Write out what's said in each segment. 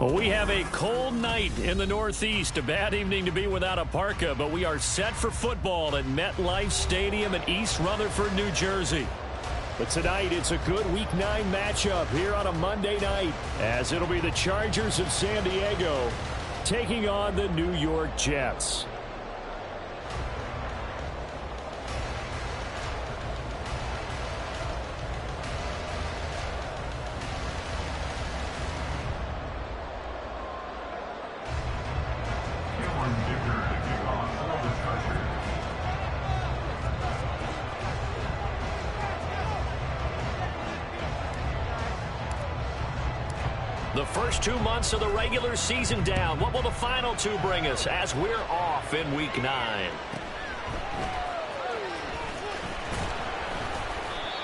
Well, we have a cold night in the Northeast. A bad evening to be without a parka, but we are set for football at MetLife Stadium in East Rutherford, New Jersey. But tonight, it's a good Week 9 matchup here on a Monday night, as it'll be the Chargers of San Diego taking on the New York Jets. The first 2 months of the regular season down. What will the final 2 bring us as we're off in Week 9?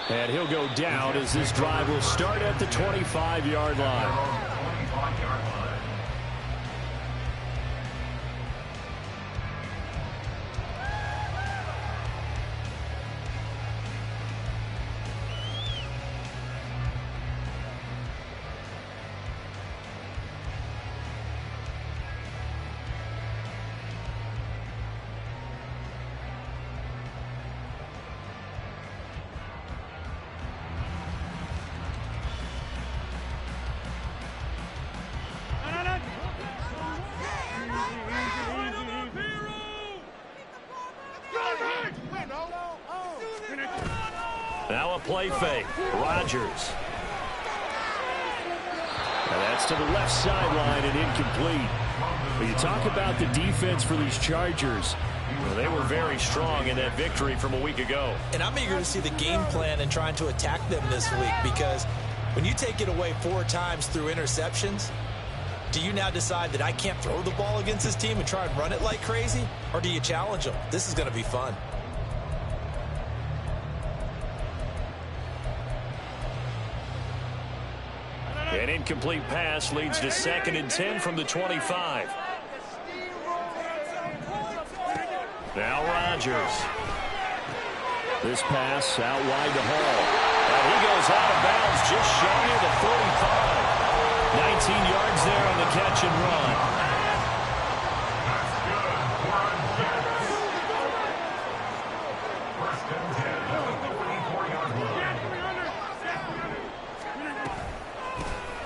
And he'll go down as this drive will start at the 25-yard line. Now a play fake. Rodgers. And that's to the left sideline and incomplete. When you talk about the defense for these Chargers, well, they were very strong in that victory from a week ago. And I'm eager to see the game plan and trying to attack them this week, because when you take it away 4 times through interceptions, do you now decide that I can't throw the ball against this team and try and run it like crazy? Or do you challenge them? This is going to be fun. An incomplete pass leads to 2nd and 10 from the 25. Now Rodgers. This pass out wide to Hall. And he goes out of bounds just shy of the 45. 19 yards there on the catch and run.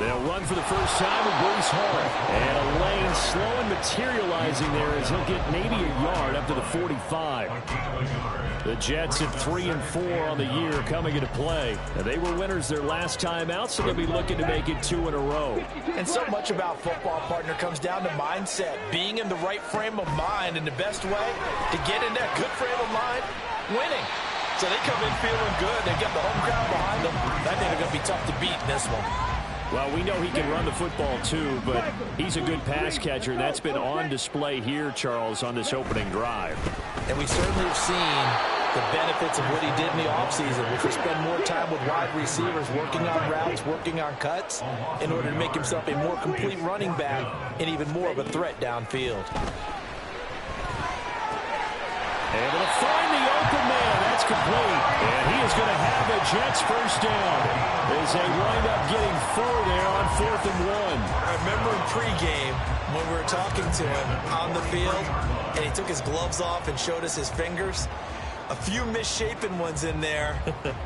They'll run for the first time with Breece Hall. And a lane slow and materializing there as he'll get maybe a yard up to the 45. The Jets at 3-4 on the year coming into play. And they were winners their last time out, so they'll be looking to make it 2 in a row. And so much about football, partner, comes down to mindset. Being in the right frame of mind, and the best way to get in that good frame of mind, winning. So they come in feeling good. They got the home crowd behind them. I think they're going to be tough to beat in this one. Well, we know he can run the football too, but he's a good pass catcher, and that's been on display here, Charles, on this opening drive. And we certainly have seen the benefits of what he did in the offseason, which was spend more time with wide receivers, working on routes, working on cuts, in order to make himself a more complete running back and even more of a threat downfield. Able to find the open man. That's complete. And he is going to have the Jets first down as they wind up getting 4 there on 4th and 1. I remember in pregame when we were talking to him on the field, and he took his gloves off and showed us his fingers. A few misshapen ones in there,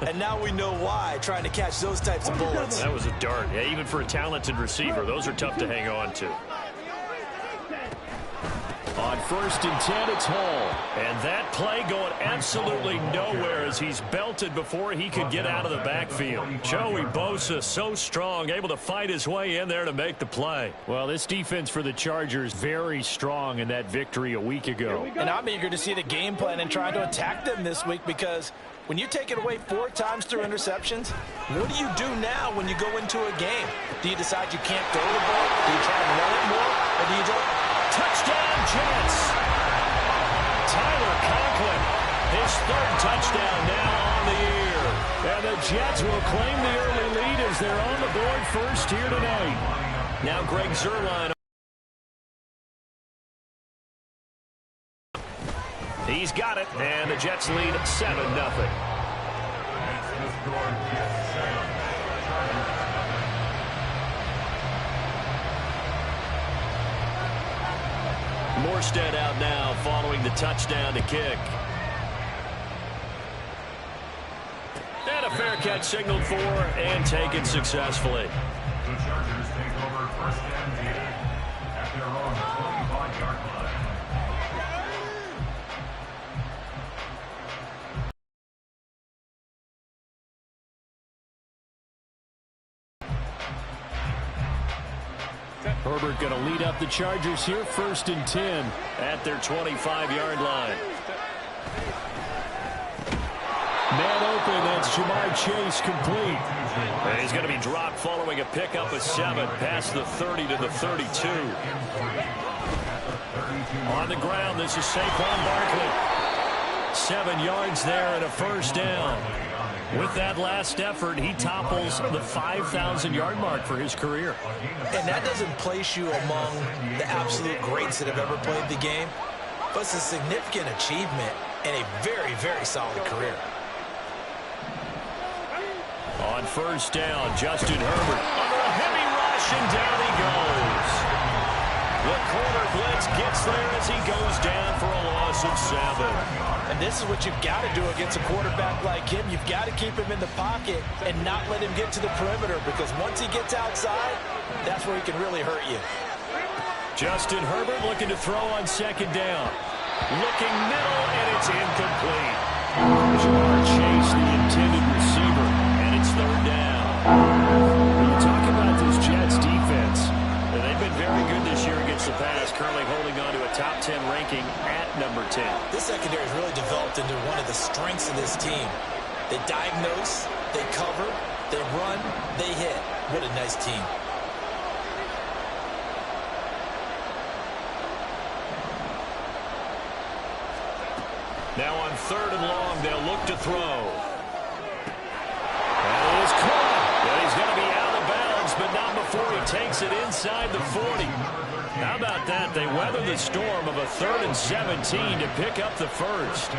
and now we know why, trying to catch those types of bullets. That was a dart. Yeah, even for a talented receiver, those are tough to hang on to. On 1st and 10, it's Hall. And that play going absolutely nowhere as he's belted before he could get out of the backfield. Joey Bosa, so strong, able to fight his way in there to make the play. Well, this defense for the Chargers, very strong in that victory a week ago. And I'm eager to see the game plan and try to attack them this week, because when you take it away 4 times through interceptions, what do you do now when you go into a game? Do you decide you can't throw the ball? Do you try and run it more? Or do you just... Touchdown, Jets. Tyler Conklin, his 3rd touchdown now on the year. And the Jets will claim the early lead as they're on the board first here tonight. Now Greg Zuerlein. He's got it, and the Jets lead 7-0. Morstead out now following the touchdown to kick. And a fair catch signaled for and taken successfully. The Chargers take over first and 10 at their own 25-yard line. Herbert going to lead up the Chargers here, first and 10 at their 25-yard line. Man open, that's Jamar Chase complete. And he's going to be dropped following a pickup of 7 past the 30 to the 32. On the ground, this is Saquon Barkley. 7 yards there and a first down. With that last effort, he topples the 5,000-yard mark for his career. And that doesn't place you among the absolute greats that have ever played the game, but it's a significant achievement and a very, very solid career. On first down, Justin Herbert under a heavy rush, and down he goes. The corner blitz gets there as he goes down for a loss of 7. And this is what you've got to do against a quarterback like him. You've got to keep him in the pocket and not let him get to the perimeter, because once he gets outside, that's where he can really hurt you. Justin Herbert looking to throw on second down. Looking middle, and it's incomplete. Jamar Chase, the intended receiver, and it's third down. When you talk about this Jets defense, they've been very good this year against the pass, currently holding on to a top 10 ranking at number 10. This secondary has really developed into one of the strengths of this team. They diagnose, they cover, they run, they hit. What a nice team. Now on third and long, they'll look to throw. That is caught. And he's going to be out of bounds, but not before he takes it inside the 40. How about that? They weather the storm of a 3rd and 17 to pick up the first.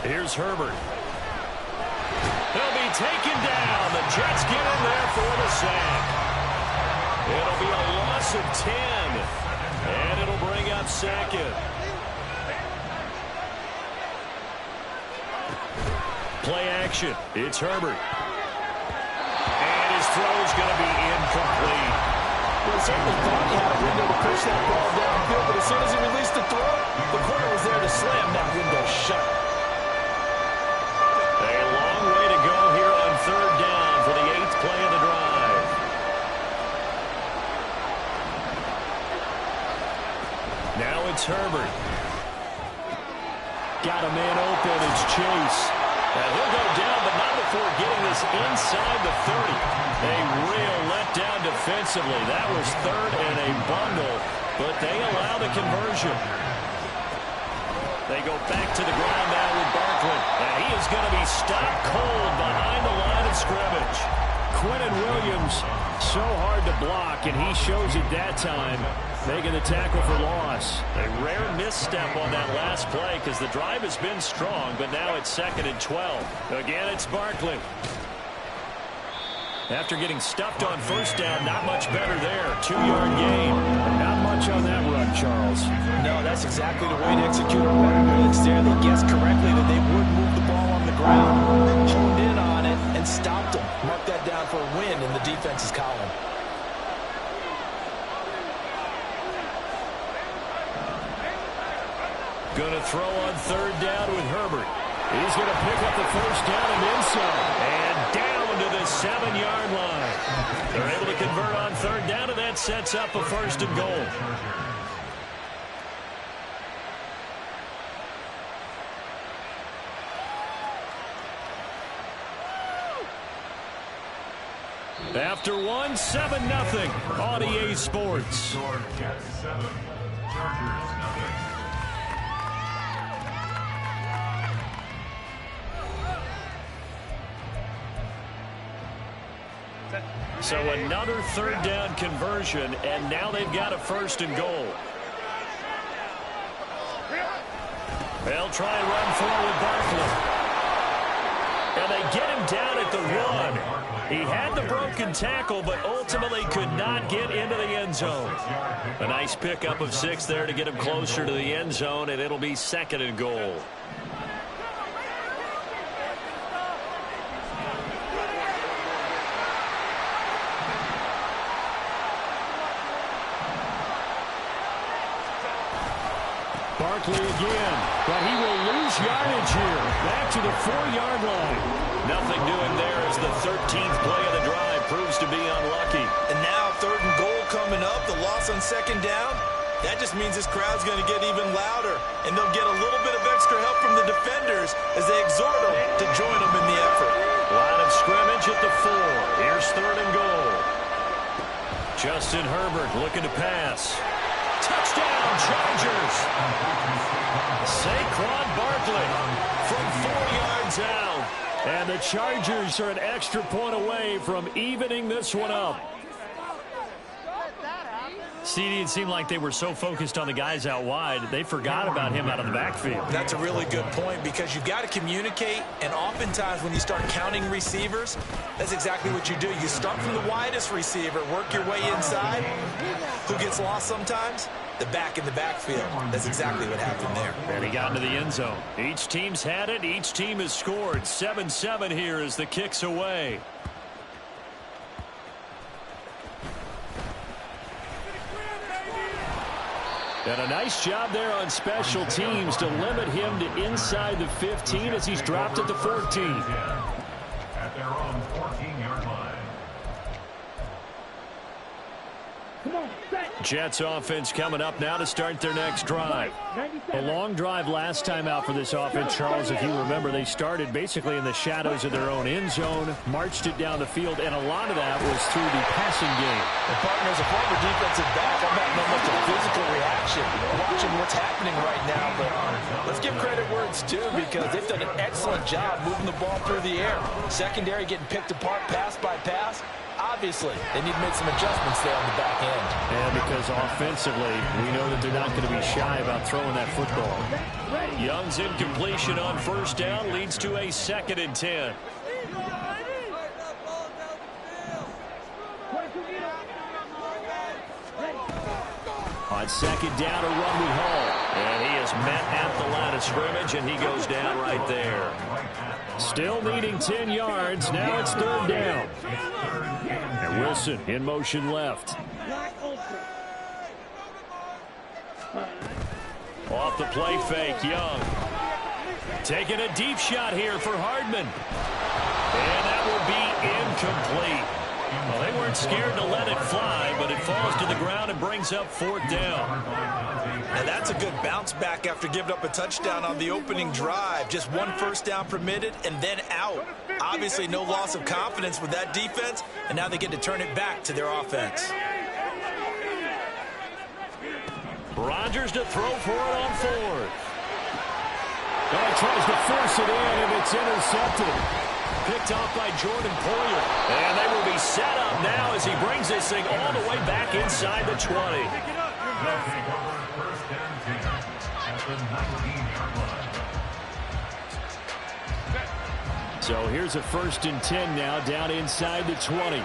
Here's Herbert. He'll be taken down. The Jets get in there for the sack. It'll be a loss of 10, and it'll bring up second. Play action. It's Herbert. And his throw is going to be incomplete. Well, he certainly thought he had a window to push that ball downfield, but as soon as he released the throw, the corner was there to slam that window shut. A long way to go here on third down for the 8th play of the drive. Now it's Herbert. Got a man open. It's Chase. And he'll go down, but not before getting this inside the 30. A real letdown defensively. That was third and a bundle, but they allow the conversion. They go back to the ground now with Barkley. And he is going to be stopped cold behind the line of scrimmage. Quentin Williams, so hard to block, and he shows it that time, making the tackle for loss. A rare misstep on that last play because the drive has been strong, but now it's 2nd and 12. Again, it's Barkley. After getting stuffed on first down, not much better there. 2-yard gain. Not much on that run, Charles. No, that's exactly the way to execute a run blitz there. They guessed correctly that they would move the ball on the ground, honed in on it, and stopped them. Mark that down for a win in the defense's column. Going to throw on third down with Herbert. He's going to pick up the first down and then some. And down to the 7-yard line. They're able to convert on third down, and that sets up a 1st and goal. After one, 7-0 on EA Sports. Jets 7, Chargers 0. So another third down conversion, and now they've got a 1st and goal. They'll try and run forward Barkley. And they get him down at the 1. He had the broken tackle, but ultimately could not get into the end zone. A nice pickup of 6 there to get him closer to the end zone, and it'll be 2nd and goal. Barkley again, but he will lose yardage here. Back to the 4-yard line. Nothing doing there as the 13th play of the drive proves to be unlucky. And now 3rd and goal coming up, the loss on 2nd down. That just means this crowd's going to get even louder, and they'll get a little bit of extra help from the defenders as they exhort them to join them in the effort. Line of scrimmage at the 4. Here's 3rd and goal. Justin Herbert looking to pass. Touchdown, Chargers. Saquon Barkley from 4 yards out. And the Chargers are an extra point away from evening this one up. CD, it seemed like they were so focused on the guys out wide, they forgot about him out of the backfield. That's a really good point because you've got to communicate, and oftentimes when you start counting receivers, that's exactly what you do. You start from the widest receiver, work your way inside. Who gets lost sometimes? The back in the backfield. That's exactly what happened there. And he got into the end zone. Each team's had it. Each team has scored. 7-7 here as the kick's away. And a nice job there on special teams to limit him to inside the 15 as he's dropped at the 14. At their own 14-yard line. Jets offense coming up now to start their next drive. A long drive last time out for this offense, Charles. If you remember, they started basically in the shadows of their own end zone, marched it down the field, and a lot of that was through the passing game. And partner, as a former defensive back, I'm not know much of physical reaction watching what's happening right now, but let's give credit where it's due because they've done an excellent job moving the ball through the air. Secondary getting picked apart pass by pass. Obviously, they need to make some adjustments there on the back end. And because offensively, we know that they're not going to be shy about throwing that football. Young's incompletion on 1st down leads to a 2nd and 10. On 2nd down, a run with Hall. And he is met at the line of scrimmage, and he goes down right there. Still needing 10 yards. Now it's 3rd down. And Wilson in motion left. Off the play fake, Young. Taking a deep shot here for Hardman. And that will be incomplete. Well, they weren't scared to let it fly, but it falls to the ground and brings up 4th down. Now that's a good bounce back after giving up a touchdown on the opening drive. Just 1 first down permitted and then out. Obviously no loss of confidence with that defense, and now they get to turn it back to their offense. Rodgers to throw for it on 4th. Oh, tries to force it in, and it's intercepted. Picked off by Jordan Poyer. And they will be set up now as he brings this thing all the way back inside the 20. They'll take over 1st and 10 at the 19-yard line. So here's a 1st and 10 now down inside the 20.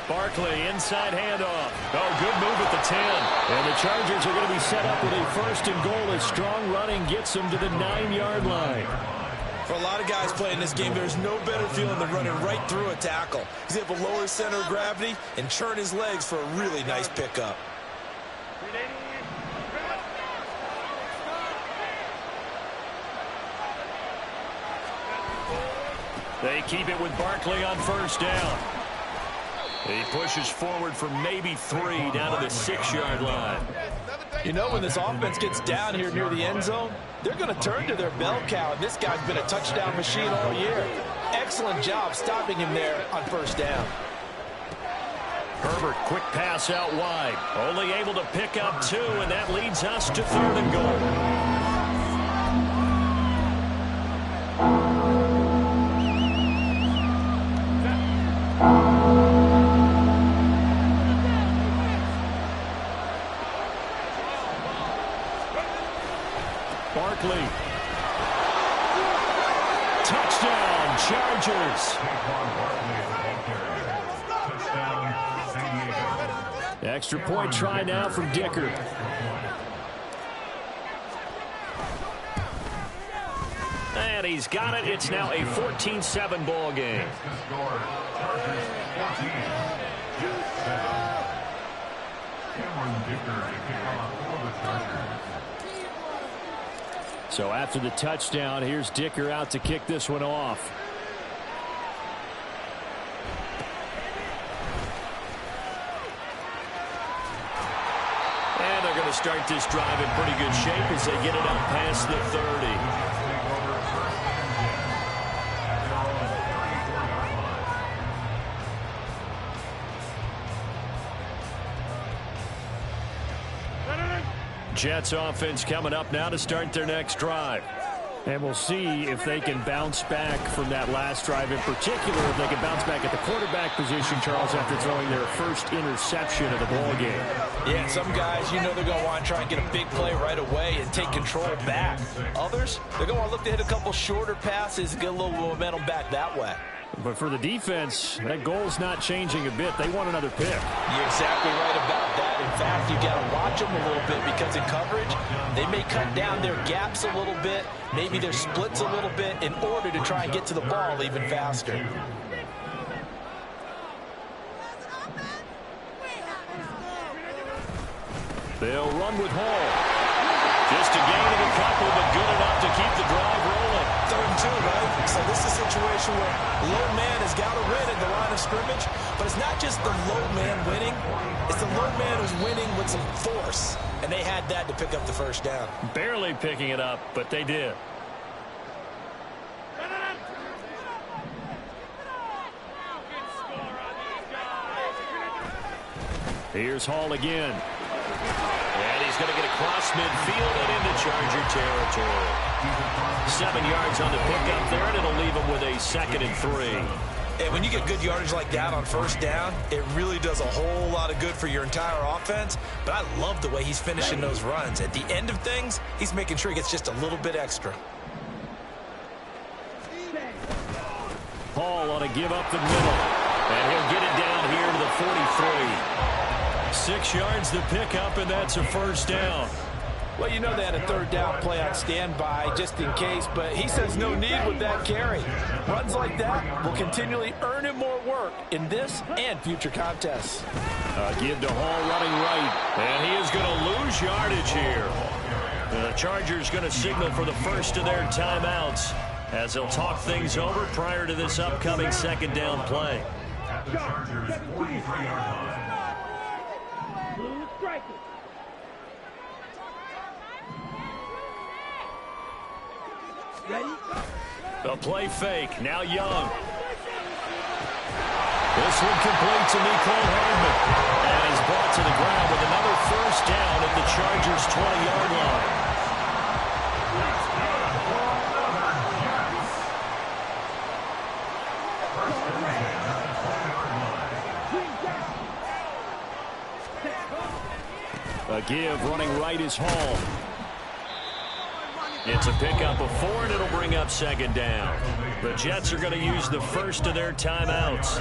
Barkley, inside handoff. Oh, good move at the 10. And the Chargers are going to be set up with a 1st and goal as strong running gets them to the 9-yard line. For a lot of guys playing this game, there's no better feeling than running right through a tackle. He's able to lower his center of gravity and churn his legs for a really nice pickup. They keep it with Barkley on 1st down. He pushes forward for maybe 3 down to the 6-yard line. You know, when this offense gets down here near the end zone, they're going to turn to their bell cow, and this guy's been a touchdown machine all year. Excellent job stopping him there on 1st down. Herbert, quick pass out wide. Only able to pick up 2, and that leads us to 3rd and goal. Touchdown, Chargers. Extra point try now from Dicker. And he's got it. It's now a 14-7 ball game. So after the touchdown, here's Dicker out to kick this one off. And they're going to start this drive in pretty good shape as they get it out past the 30. Jets offense coming up now to start their next drive. And we'll see if they can bounce back from that last drive in particular, if they can bounce back at the quarterback position, Charles, after throwing their first interception of the ball game. Yeah, some guys, you know they're going to want to try and get a big play right away and take control back. Others, they're going to want to look to hit a couple shorter passes and get a little momentum back that way. But for the defense, that goal's not changing a bit. They want another pick. You're exactly right about that. In fact, you got to watch them a little bit because in coverage, they may cut down their gaps a little bit, maybe their splits a little bit in order to try and get to the ball even faster. They'll run with Hall. Just a gain of a couple, but good enough to keep the drive rolling. 3rd and 2, right? So this is a situation where low man has got to win at the line of scrimmage, but it's not just the low man winning. It's the low man who's winning with some force, and they had that to pick up the first down. Barely picking it up, but they did. Here's Hall again. And he's going to get across midfield and into Charger territory. 7 yards on the pickup there, and it'll leave him with a 2nd and 3. And when you get good yardage like that on first down, it really does a whole lot of good for your entire offense. But I love the way he's finishing those runs. At the end of things, he's making sure he gets just a little bit extra. Hall on a give up the middle. And he'll get it down here to the 43. 6 yards the pickup, and that's a first down. Well, you know they had a 3rd down play on standby just in case, but he says no need with that carry. Runs like that will continually earn him more work in this and future contests. Give to Hall running right, and he is going to lose yardage here. The Chargers going to signal for the first of their timeouts as they'll talk things over prior to this upcoming 2nd down play. At the Chargers 43-yard line. The play fake. Now Young. This one complete to Nicole Hardman. And is brought to the ground with another first down at the Chargers' 20-yard line. A give running right is Hall. It's a pickup of 4, and it'll bring up 2nd down. The Jets are going to use the first of their timeouts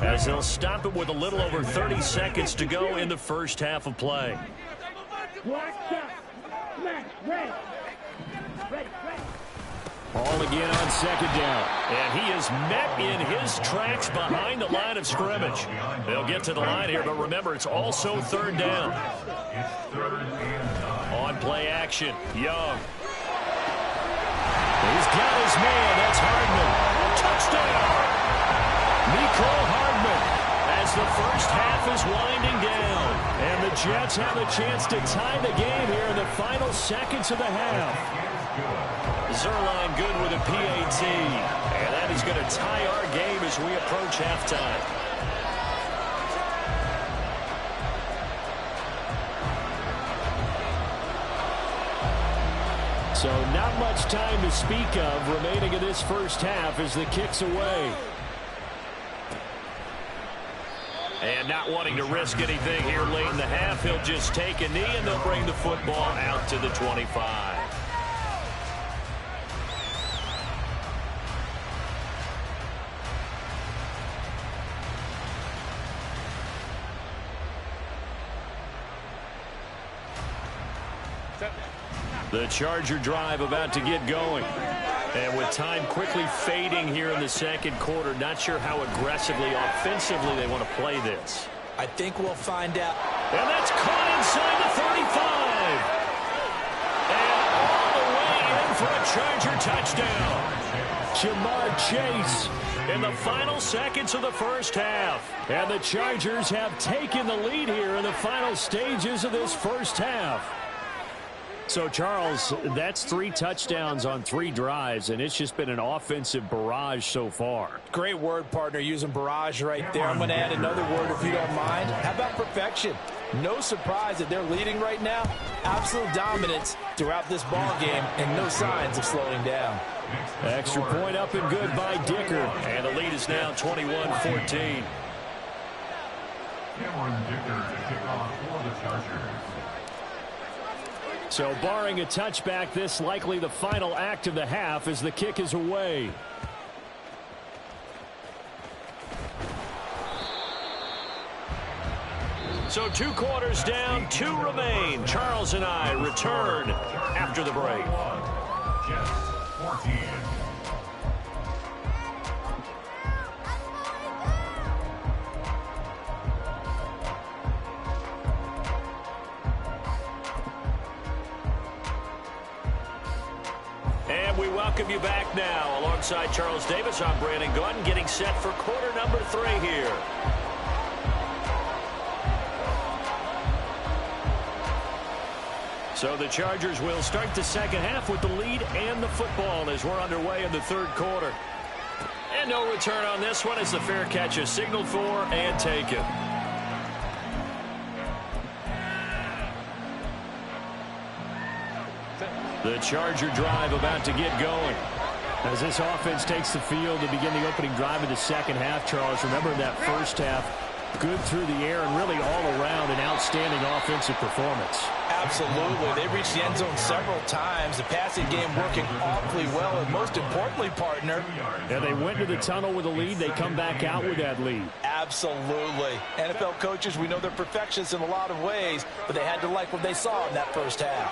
as they'll stop it with a little over 30 seconds to go in the first half of play. Hall again on 2nd down. And he is met in his tracks behind the line of scrimmage. They'll get to the line here, but remember, it's also 3rd down. On play action, Young. He's got his man. That's Hardman. Touchdown! Nicole Hardman as the first half is winding down. And the Jets have a chance to tie the game here in the final seconds of the half. Zerline good with a PAT. And that is going to tie our game as we approach halftime. So not much time to speak of remaining in this first half as the kick's away. And not wanting to risk anything here late in the half, he'll just take a knee and they'll bring the football out to the 25. The Charger drive about to get going. And with time quickly fading here in the second quarter, not sure how aggressively, offensively they want to play this. I think we'll find out. And that's caught inside the 35. And all the way in for a Charger touchdown. Jamar Chase in the final seconds of the first half. And the Chargers have taken the lead here in the final stages of this first half. So, Charles, that's 3 touchdowns on 3 drives, and it's just been an offensive barrage so far. Great word, partner, using barrage right there. I'm going to add another word if you don't mind. How about perfection? No surprise that they're leading right now. Absolute dominance throughout this ball game, and no signs of slowing down. Extra point up and good by Dicker, and the lead is now 21-14. Cameron Dicker to kick off for the Chargers. So barring a touchback, this likely the final act of the half as the kick is away. So 2 quarters down, 2 remain. Charles and I return after the break. Jets 14. And we welcome you back now. Alongside Charles Davis, I'm Brandon Gunn, getting set for quarter number 3 here. So the Chargers will start the second half with the lead and the football as we're underway in the third quarter. And no return on this one as the fair catch is signaled for and taken. The Charger drive about to get going. As this offense takes the field to begin the opening drive of the second half, Charles, remember that first half, good through the air and really all around an outstanding offensive performance. Absolutely. They reached the end zone several times. The passing game working awfully well, and most importantly, partner. And they went to the tunnel with a lead. They come back out with that lead. Absolutely. NFL coaches, we know they're perfectionists in a lot of ways, but they had to like what they saw in that first half.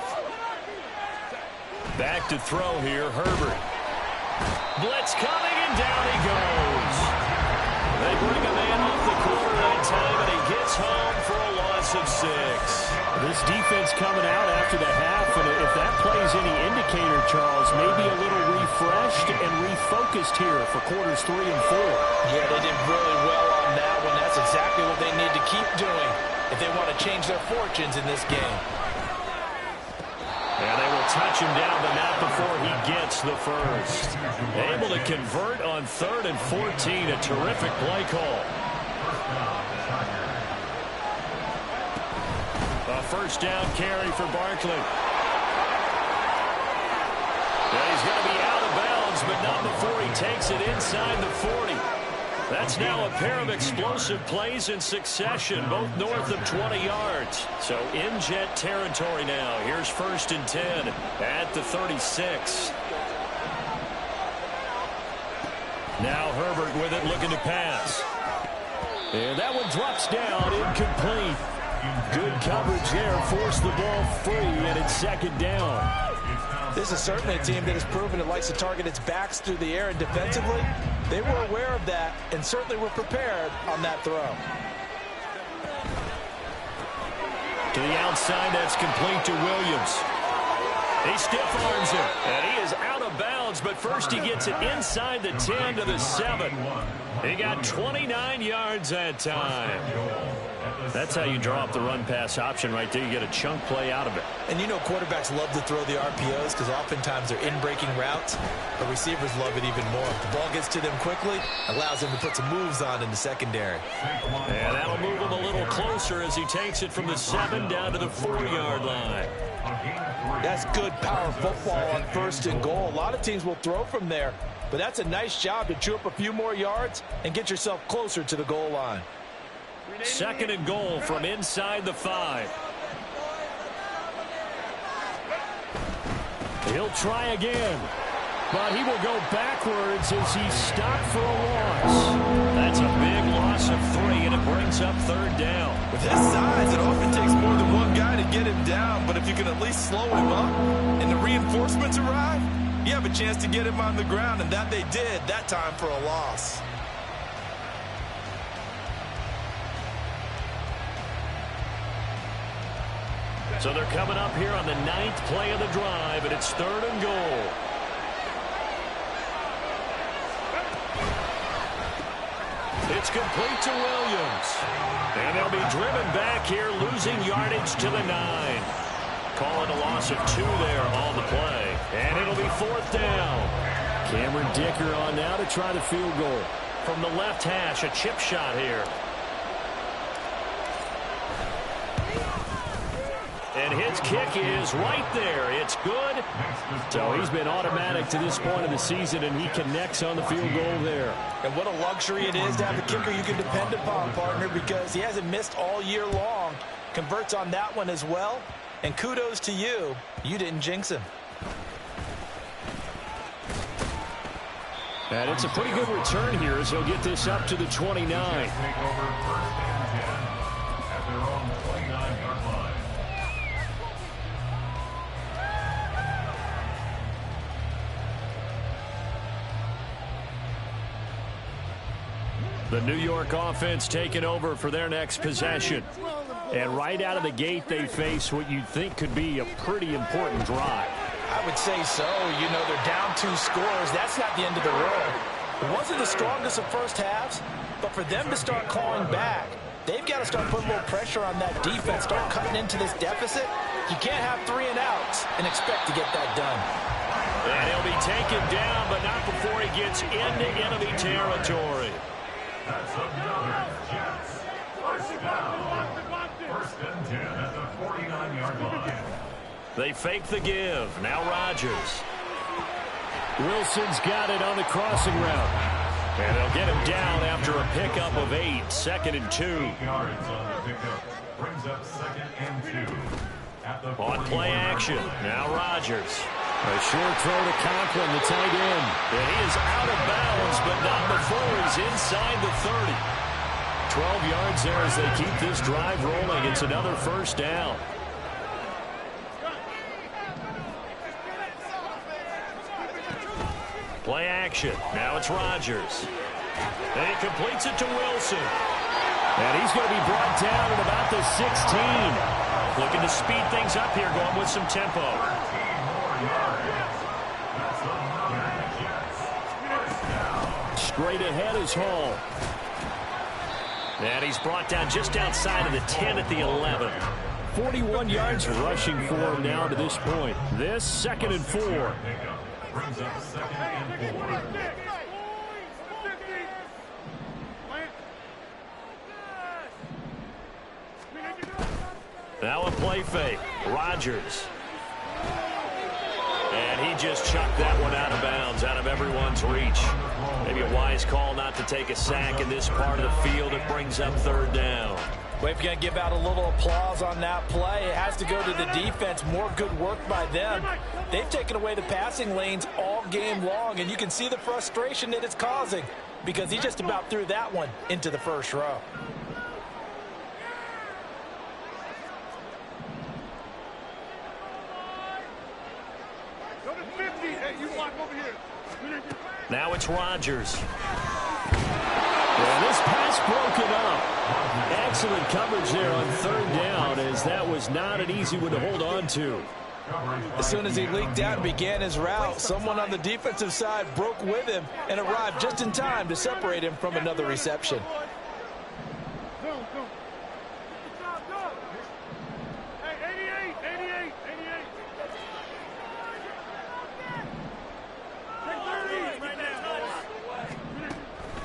Back to throw here, Herbert. Blitz coming, and down he goes. They bring a man off the corner that time, and he gets home for a loss of 6. This defense coming out after the half, and if that plays any indicator, Charles, maybe a little refreshed and refocused here for quarters 3 and 4. Yeah, they did really well on that one. That's exactly what they need to keep doing if they want to change their fortunes in this game. And they will touch him down, but not before he gets the first. Able to convert on 3rd and 14. A terrific play call. A first down carry for Barkley. Yeah, he's going to be out of bounds, but not before he takes it inside the 40. That's now a pair of explosive plays in succession, both north of 20 yards. So in Jet territory now. Here's 1st and 10 at the 36. Now Herbert with it, looking to pass. And that one drops down, incomplete. Good coverage there, forced the ball free, and it's 2nd down. This is certainly a team that has proven it likes to target its backs through the air, and defensively, they were aware of that and certainly were prepared on that throw. To the outside, that's complete to Williams. He stiff arms him, and he is out of bounds, but first he gets it inside the 10 to the 7. He got 29 yards that time. That's how you draw up the run-pass option right there. You get a chunk play out of it. And you know quarterbacks love to throw the RPOs because oftentimes they're in-breaking routes, but receivers love it even more. If the ball gets to them quickly, allows them to put some moves on in the secondary. And that'll move him a little closer as he takes it from the 7 down to the 4-yard line. That's good power football on 1st and goal. A lot of teams will throw from there, but that's a nice job to chew up a few more yards and get yourself closer to the goal line. 2nd and goal from inside the 5. He'll try again, but he will go backwards as he's stopped for a loss. That's a big loss of 3, and It brings up third down. With his size, it often takes more than one guy to get him down, but if you can at least slow him up and the reinforcements arrive, you have a chance to get him on the ground, and that they did that time for a loss. So they're coming up here on the 9th play of the drive, and it's 3rd and goal. It's complete to Williams. And they'll be driven back here, losing yardage to the 9. Call it a loss of 2 there on the play. And it'll be 4th down. Cameron Dicker on now to try the field goal. From the left hash, a chip shot here. And his kick is right there. It's good. So he's been automatic to this point of the season, and he connects on the field goal there. And what a luxury it is to have a kicker you can depend upon, partner, because he hasn't missed all year long. Converts on that one as well. And kudos to you. You didn't jinx him. And it's a pretty good return here as he'll get this up to the 29. Take over 1st and 10 at their own 29-yard line. The New York offense taking over for their next possession. And right out of the gate, they face what you'd think could be a pretty important drive. I would say so. You know, they're down 2 scores. That's not the end of the world. It wasn't the strongest of first halves, but for them to start clawing back, they've got to start putting a little pressure on that defense, start cutting into this deficit. You can't have 3 and outs and expect to get that done. And he'll be taken down, but not before he gets into enemy territory. That's another Jets. 1st down. 1st and 10 at the 49-yard line. They fake the give. Now Rodgers. Wilson's got it on the crossing route. And they'll get him down after a pickup of 8. 2nd and 2. 8 yards on the pickup. Brings up 2nd and 2. At the On play action. Now Rodgers. A short throw to Conklin, the tight end. And he is out of bounds, but not before he's inside the 30. 12 yards there as they keep this drive rolling. It's another 1st down. Play action. Now it's Rodgers. And he completes it to Wilson. And he's going to be brought down at about the 16. Looking to speed things up here, going with some tempo. Straight ahead is Hall. And he's brought down just outside of the 10 at the 11. 41 yards rushing for him now to this point. This 2nd and 4. Brings up 2nd and 4. Now a play fake. Rodgers. And he just chucked that one out of bounds, out of everyone's reach. Maybe a wise call not to take a sack in this part of the field. It brings up 3rd down. Well, if you're going to give out a little applause on that play, it has to go to the defense. More good work by them. They've taken away the passing lanes all game long, and you can see the frustration that it's causing because he just about threw that one into the 1st row. Now it's Rodgers. Well, this pass broken up. Excellent coverage there on 3rd down, as that was not an easy one to hold on to. As soon as he leaked out and began his route, someone on the defensive side broke with him and arrived just in time to separate him from another reception.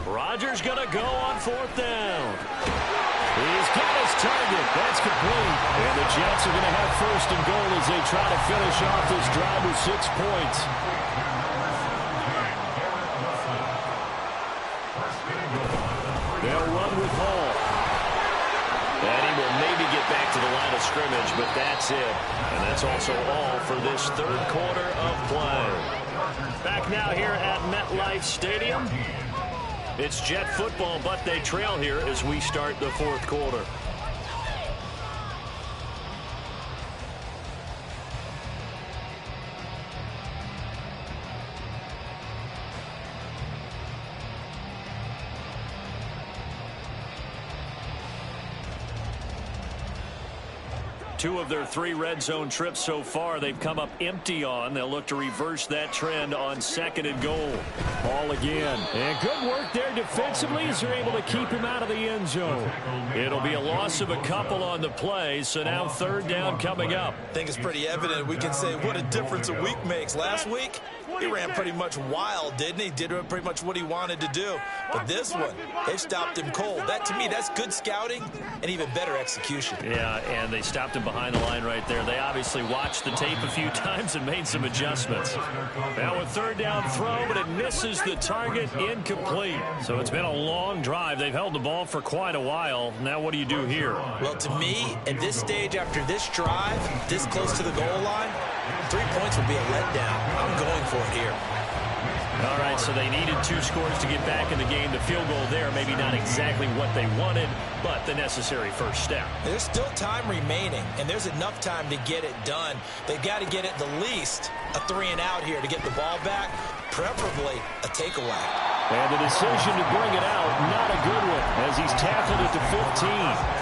Rodgers going to go on 4th down. He's got his target. That's complete. And the Jets are going to have 1st and goal as they try to finish off this drive with 6 points. They'll run with Hall. And he will maybe get back to the line of scrimmage, but that's it. And that's also all for this 3rd quarter of play. Back now here at MetLife Stadium. It's Jet football, but they trail here as we start the fourth quarter. Two of their 3 red zone trips so far, they've come up empty on. They'll look to reverse that trend on 2nd and goal. Ball again. And good work there defensively as they're able to keep him out of the end zone. It'll be a loss of a couple on the play, so now 3rd down coming up. I think it's pretty evident. We can say what a difference a week makes. Last week, he ran pretty much wild, didn't he? Did pretty much what he wanted to do. But this one, they stopped him cold. That, to me, that's good scouting and even better execution. Yeah, and they stopped him behind the line right there. They obviously watched the tape a few times and made some adjustments. Now a 3rd down throw, but it misses the target, incomplete. So it's been a long drive. They've held the ball for quite a while. Now what do you do here? Well, to me, at this stage after this drive, this close to the goal line, 3 points would be a letdown. I'm going for it here. All right, so they needed 2 scores to get back in the game. The field goal there, maybe not exactly what they wanted, but the necessary first step. There's still time remaining, and there's enough time to get it done. They've got to get at the least a 3 and out here to get the ball back, preferably a takeaway. And the decision to bring it out, not a good one, as he's tackled it to 15.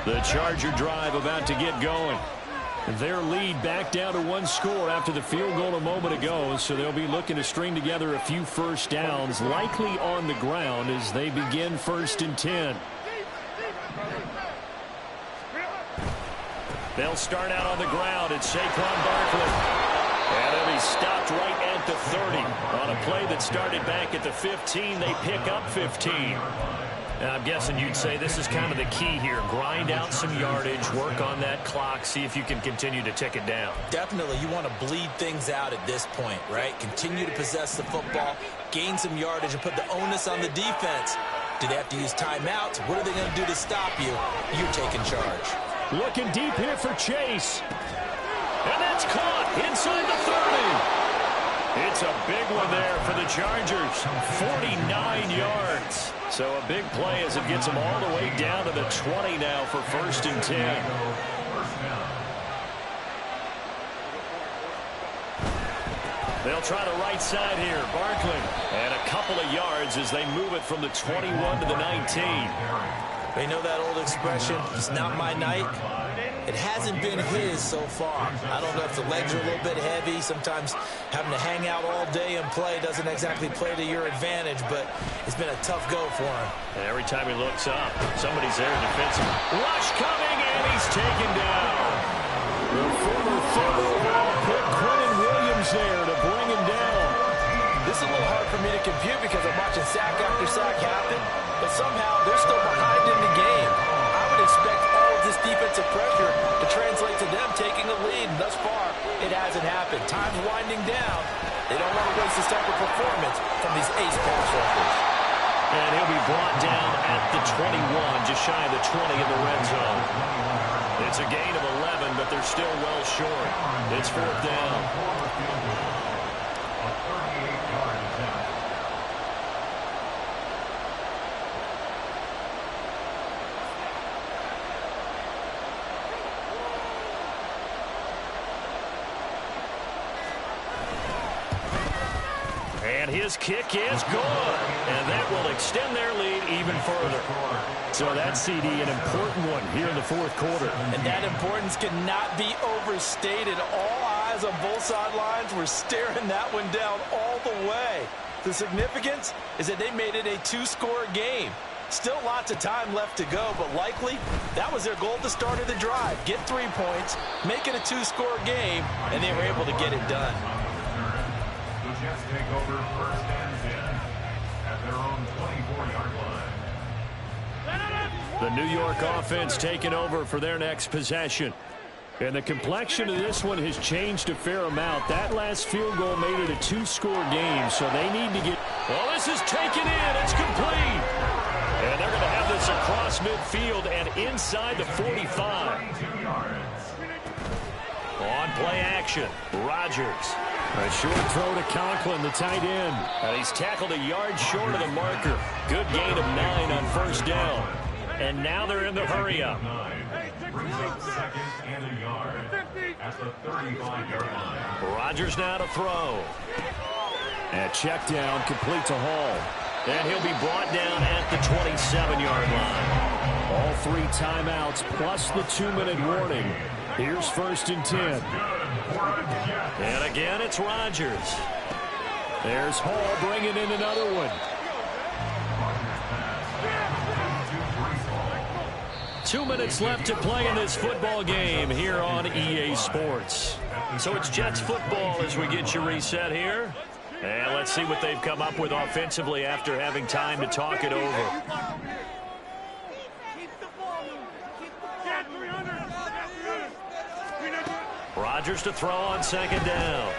The Charger drive about to get going. Their lead back down to 1 score after the field goal a moment ago, so they'll be looking to string together a few first downs, likely on the ground as they begin 1st and 10. They'll start out on the ground. It's Saquon Barkley. And then he's stopped right at the 30. On a play that started back at the 15, they pick up 15. And I'm guessing you'd say this is kind of the key here. Grind out some yardage, work on that clock, see if you can continue to tick it down. Definitely, you want to bleed things out at this point, right? Continue to possess the football, gain some yardage, and put the onus on the defense. Do they have to use timeouts? What are they going to do to stop you? You're taking charge. Looking deep here for Chase. And that's caught inside the 30. It's a big one there for the Chargers. 49 yards. So a big play as it gets them all the way down to the 20 now for 1st and 10. They'll try the right side here. Barkley. And a couple of yards as they move it from the 21 to the 19. They know that old expression, it's not my night. It hasn't been his so far. I don't know if the legs are a little bit heavy. Sometimes having to hang out all day and play doesn't exactly play to your advantage, but it's been a tough go for him. And every time he looks up, somebody's there defensive. Rush coming, and he's taken down. The former third overall pick, Quentin Williams there to bring him down. This is a little hard for me to compute because I'm watching sack after sack happen, but somehow they're still behind in the game. I would expect all of this defensive pressure to translate to them taking a lead. And thus far, it hasn't happened. Time's winding down. They don't want to waste this type of performance from these ace pass rushers. And he'll be brought down at the 21, just shy of the 20 in the red zone. It's a gain of 11, but they're still well short. It's 4th down. And his kick is good. And that will extend their lead even further. So that CD, an important one here in the 4th quarter. And that importance cannot be overstated. All eyes on both sidelines were staring that one down all the way. The significance is that they made it a 2-score game. Still lots of time left to go, but likely that was their goal at the start of the drive. Get 3 points, make it a 2-score game, and they were able to get it done. The Jets take over 1st and 10 at their own 24-yard line. The New York offense taking over for their next possession. And the complexion of this one has changed a fair amount. That last field goal made it a 2-score game, so they need to get... Well, this is taken in. It's complete. And they're going to have this across across midfield and inside the 45. On play action, Rodgers. A short throw to Conklin, the tight end. And he's tackled a yard short of the marker. Good gain of 9 on first down. And now they're in the hurry-up. Brings up second and a yard at the 35-yard line. Rodgers now to throw. And check down, complete to Hall. And he'll be brought down at the 27-yard line. All 3 timeouts plus the 2-minute warning. Here's first and 10. And again, it's Rodgers. There's Hall bringing in another one. 2 minutes left to play in this football game here on EA Sports. So it's Jets football as we get you reset here. And let's see what they've come up with offensively after having time to talk it over. Rodgers to throw on second down.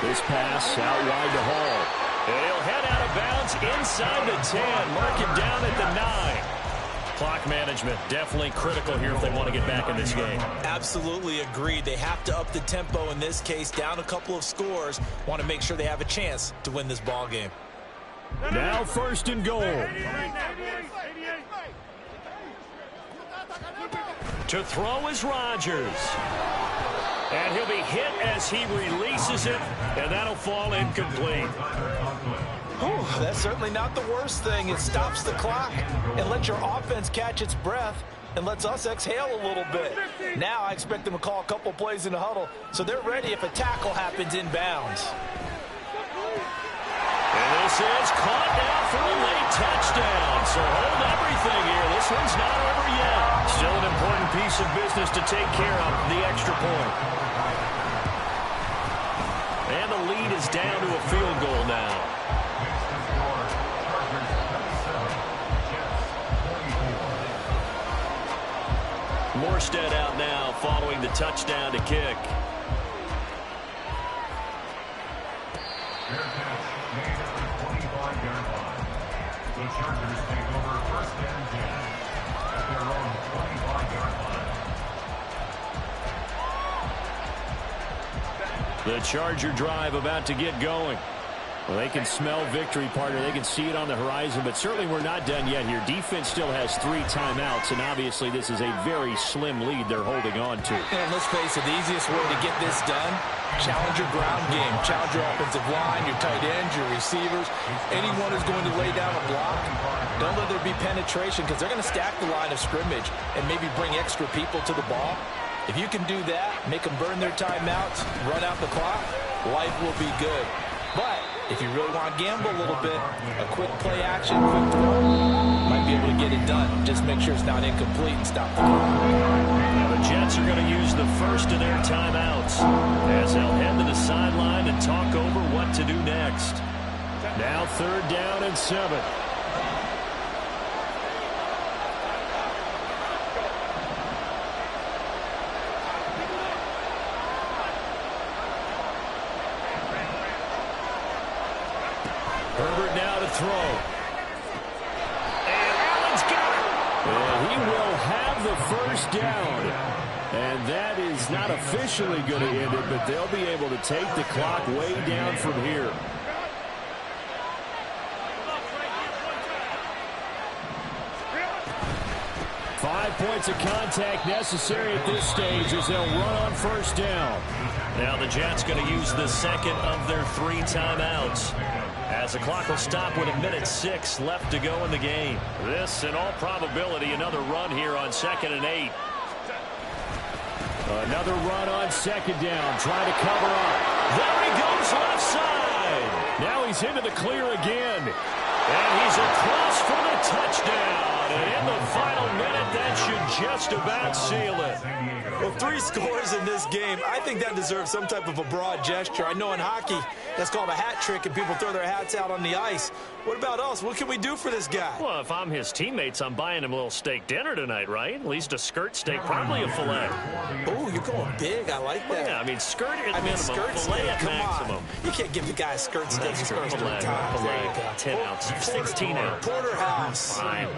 This pass out wide to Hall. And he'll head out of bounds inside the 10. Mark it down at the 9. Clock management definitely critical here if they want to get back in this game. Absolutely agreed. They have to up the tempo in this case, down a couple of scores. Want to make sure they have a chance to win this ball game. Now first and goal. To throw is Rodgers. And he'll be hit as he releases it, and that'll fall incomplete. Whew, that's certainly not the worst thing. It stops the clock and lets your offense catch its breath and lets us exhale a little bit. Now I expect them to call a couple plays in the huddle so they're ready if a tackle happens inbounds. And this is caught now for a late touchdown. So hold everything here. This one's not over yet. Still an important piece of business to take care of, the extra point. And the lead is down to a field goal now. Morstead out now following the touchdown to kick. Fair catch made at the 25-yard line. The Chargers take over first and 10 at their own 25-yard line. The Charger drive about to get going. Well, they can smell victory, partner. They can see it on the horizon, but certainly we're not done yet here. Defense still has 3 timeouts, and obviously this is a very slim lead they're holding on to. And let's face it, the easiest way to get this done, challenge your ground game. Challenge your offensive line, your tight ends, your receivers. Anyone who's going to lay down a block, don't let there be penetration because they're going to stack the line of scrimmage and maybe bring extra people to the ball. If you can do that, make them burn their timeouts, run out the clock, life will be good. But if you really want to gamble a little bit, a quick play action, quick throw, might be able to get it done. Just make sure it's not incomplete and stop the clock. Now the Jets are going to use the first of their timeouts as they'll head to the sideline and talk over what to do next. Now 3rd down and 7. Herbert now to throw. And Allen's got it. And he will have the first down. And that is not officially going to end it, but they'll be able to take the clock way down from here. Five points of contact necessary at this stage as they'll run on first down. Now the Jets going to use the second of their 3 timeouts, as the clock will stop with 1:06 left to go in the game. This, in all probability, another run here on 2nd and 8. Another run on 2nd down, trying to cover up. There he goes left side. Now he's into the clear again. And he's across for the touchdown. And in the final minute, that should just about seal it. Well, 3 scores in this game. I think that deserves some type of a broad gesture. I know in hockey, that's called a hat trick, and people throw their hats out on the ice. What about us? What can we do for this guy? Well, if I'm his teammates, I'm buying him a little steak dinner tonight, right? At least a skirt steak, probably a filet. Oh, you're going big. I like that. Yeah, I mean, skirt at minimum, skirt filet steak, at maximum. You can't give the guy a skirt steak first 3 times. Filet, 10 ounce, 16 ounce. Porterhouse. Fine.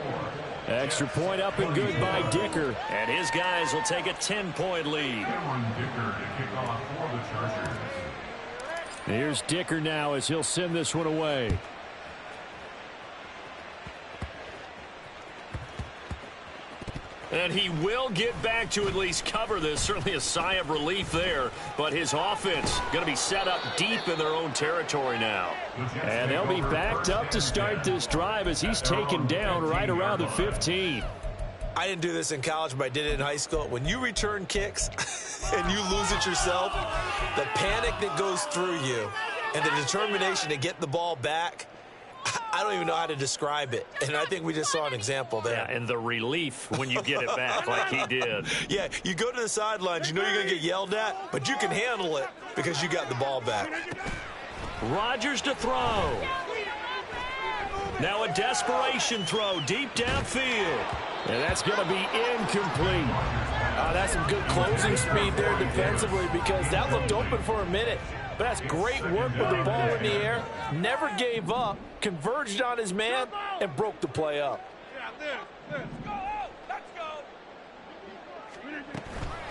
Extra point up and good by Dicker. And his guys will take a 10-point lead. Cameron Dicker to kick off for the Chargers. Here's Dicker now as he'll send this one away. And he will get back to at least cover this. Certainly a sigh of relief there. But his offense going to be set up deep in their own territory now. And they'll be backed up to start this drive as he's taken down right around the 15. I didn't do this in college, but I did it in high school. When you return kicks and you lose it yourself, the panic that goes through you and the determination to get the ball back, I don't even know how to describe it. And I think we just saw an example there. Yeah, and the relief when you get it back like he did. Yeah, you go to the sidelines, you know you're going to get yelled at, but you can handle it because you got the ball back. Rodgers to throw. Now a desperation throw deep downfield. And that's going to be incomplete. That's some good closing speed there defensively because that looked open for a minute. But that's great work with the ball in the air. Never gave up, converged on his man, and broke the play up.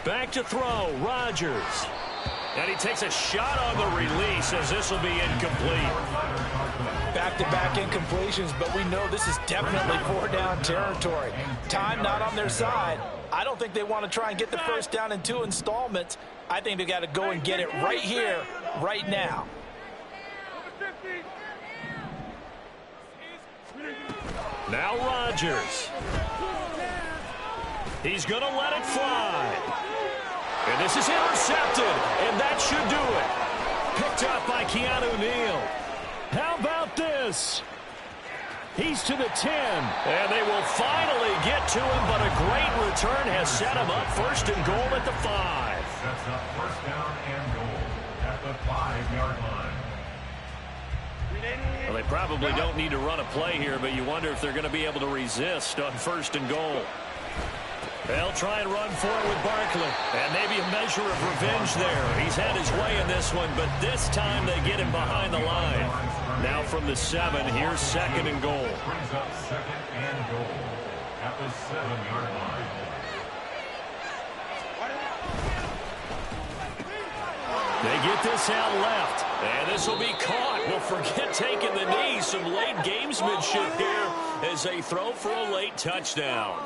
Back to throw, Rodgers. And he takes a shot on the release as this will be incomplete. Back-to-back incompletions, but we know this is definitely four-down territory. Time not on their side. I don't think they want to try and get the first down in 2 installments. I think they got to go and get it right here, right now. Now Rodgers. He's going to let it fly. And this is intercepted, and that should do it. Picked up by Keanu Neal. How about this? He's to the 10, and they will finally get to him, but a great return has set him up first and goal at the 5. Sets up first down and goal at the 5-yard line. Well, they probably don't need to run a play here, but you wonder if they're going to be able to resist on first and goal. They'll try and run for it with Barkley. And maybe a measure of revenge there. He's had his way in this one, but this time they get him behind the line. Now from the 7, here's second and goal. Brings up second and goal at the 7-yard line. They get this out left, and this will be caught. Well, forget taking the knee. Some late gamesmanship here as they throw for a late touchdown.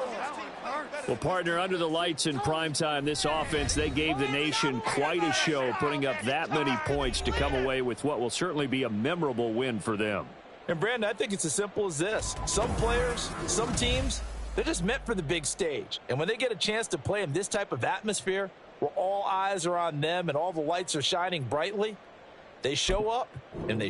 Well, partner, under the lights in primetime, this offense, they gave the nation quite a show, putting up that many points to come away with what will certainly be a memorable win for them. And, Brandon, I think it's as simple as this. Some players, some teams, they're just meant for the big stage. And when they get a chance to play in this type of atmosphere, where all eyes are on them and all the lights are shining brightly, they show up and they